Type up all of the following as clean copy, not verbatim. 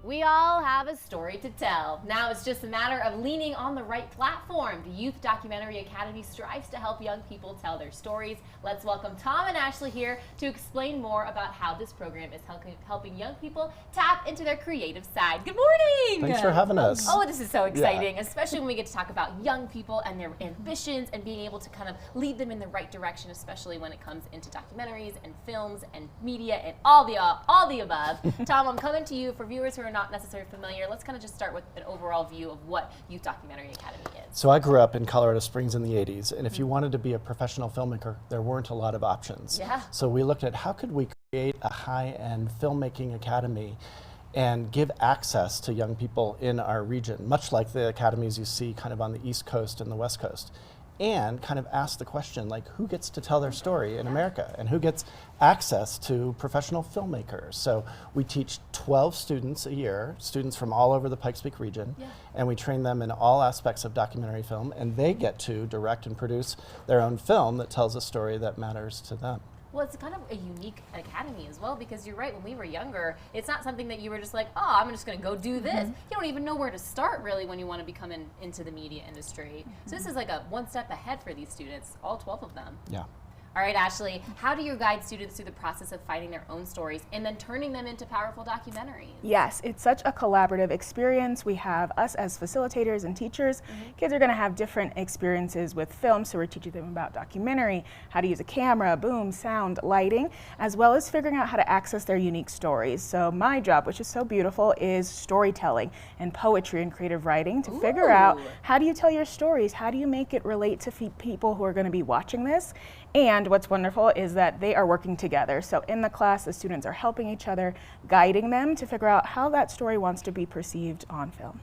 We all have a story to tell. Now it's just a matter of leaning on the right platform. The Youth Documentary Academy strives to help young people tell their stories. Let's welcome Tom and Ashley here to explain more about how this program is helping young people tap into their creative side. Good morning! Thanks for having us. Oh, this is so exciting, especially when we get to talk about young people and their ambitions and being able to kind of lead them in the right direction, especially when it comes into documentaries and films and media and all the above. Tom, I'm coming to you. For viewers who are not necessarily familiar, let's kind of just start with an overall view of what Youth Documentary Academy is. So I grew up in Colorado Springs in the 80s, and if you wanted to be a professional filmmaker, there weren't a lot of options. Yeah. So we looked at how could we create a high-end filmmaking academy and give access to young people in our region, much like the academies you see kind of on the East Coast and the West Coast, and kind of ask the question, like, who gets to tell their story in America, and who gets access to professional filmmakers. So we teach 12 students a year, students from all over the Pikes Peak region, and we train them in all aspects of documentary film, and they get to direct and produce their own film that tells a story that matters to them. Well, it's kind of a unique academy as well, because you're right, when we were younger, it's not something that you were just like, oh, I'm just going to go do this. You don't even know where to start, really, when you want to become into the media industry. So this is like a one step ahead for these students, all 12 of them. Yeah. All right, Ashley, how do you guide students through the process of finding their own stories and then turning them into powerful documentaries? Yes, it's such a collaborative experience. We have us as facilitators and teachers. Kids are going to have different experiences with film, so we're teaching them about documentary, how to use a camera, boom, sound, lighting, as well as figuring out how to access their unique stories. So my job, which is so beautiful, is storytelling and poetry and creative writing to figure out how do you tell your stories, how do you make it relate to people who are going to be watching this. And what's wonderful is that they are working together. So in the class, the students are helping each other, guiding them to figure out how that story wants to be perceived on film.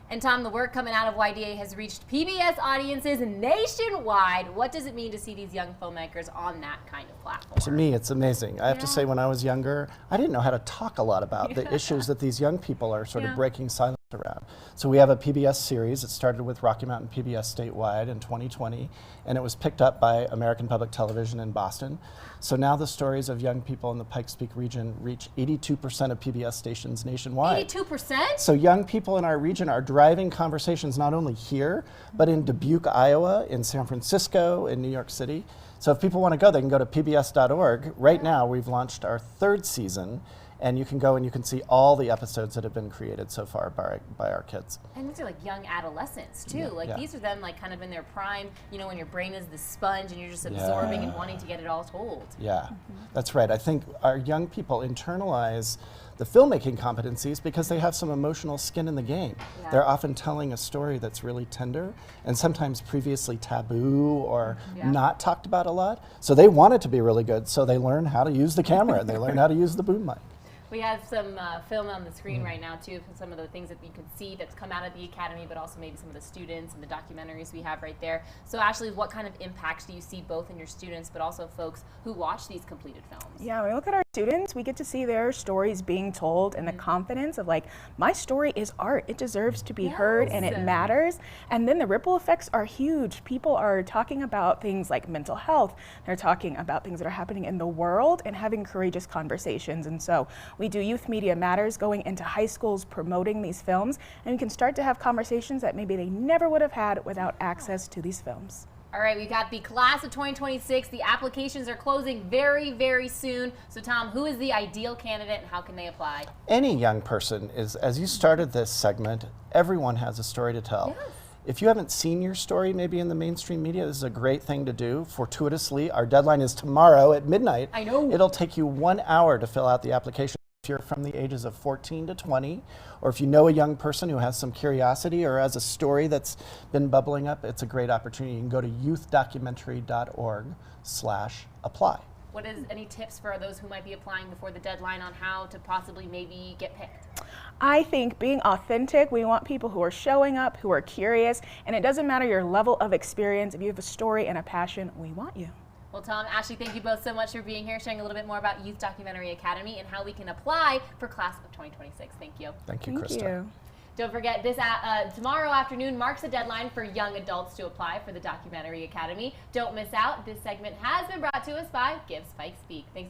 And Tom, the work coming out of YDA has reached PBS audiences nationwide. What does it mean to see these young filmmakers on that kind of platform? To me, it's amazing. I have to say, when I was younger, I didn't know how to talk a lot about the issues that these young people are sort of breaking silence around. So we have a PBS series. It started with Rocky Mountain PBS statewide in 2020, and it was picked up by American Public Television in Boston. So now the stories of young people in the Pikes Peak region reach 82% of PBS stations nationwide. 82%? So young people in our region are driving conversations not only here, but in Dubuque, Iowa, in San Francisco, in New York City. So if people want to go, they can go to pbs.org. Right now, we've launched our 3rd season, and you can go and you can see all the episodes that have been created so far by our kids. And these are like young adolescents too. These are them like kind of in their prime, you know, when your brain is the sponge and you're just absorbing and wanting to get it all told. Yeah, that's right. I think our young people internalize the filmmaking competencies because they have some emotional skin in the game. They're often telling a story that's really tender and sometimes previously taboo or not talked about a lot. So they want it to be really good, so they learn how to use the camera and they learn how to use the boom mic. We have some film on the screen right now too, for some of the things that you can see that's come out of the Academy, but also maybe some of the students and the documentaries we have right there. So Ashley, what kind of impacts do you see both in your students, but also folks who watch these completed films? Yeah, when we look at our students, we get to see their stories being told and the confidence of like, my story is art. It deserves to be heard and it matters. And then the ripple effects are huge. People are talking about things like mental health. They're talking about things that are happening in the world and having courageous conversations. And so we do Youth Media Matters, going into high schools, promoting these films, and we can start to have conversations that maybe they never would have had without access to these films. All right, we've got the class of 2026. The applications are closing very, very soon. So Tom, who is the ideal candidate and how can they apply? Any young person is, as you started this segment, everyone has a story to tell. Yes. If you haven't seen your story maybe in the mainstream media, this is a great thing to do. Fortuitously, our deadline is tomorrow at midnight. I know. It'll take you 1 hour to fill out the application. If you're from the ages of 14 to 20, or if you know a young person who has some curiosity or has a story that's been bubbling up, it's a great opportunity. You can go to youthdocumentary.org/apply. What is any tips for those who might be applying before the deadline on how to possibly maybe get picked? I think being authentic, we want people who are showing up, who are curious, and it doesn't matter your level of experience. If you have a story and a passion, we want you. Well, Tom, Ashley, thank you both so much for being here, sharing a little bit more about Youth Documentary Academy and how we can apply for class of 2026. Thank you. Thank you, Thank Krista. you. Don't forget, tomorrow afternoon marks the deadline for young adults to apply for the Documentary Academy. Don't miss out. This segment has been brought to us by Give Spike Speak. Thanks again.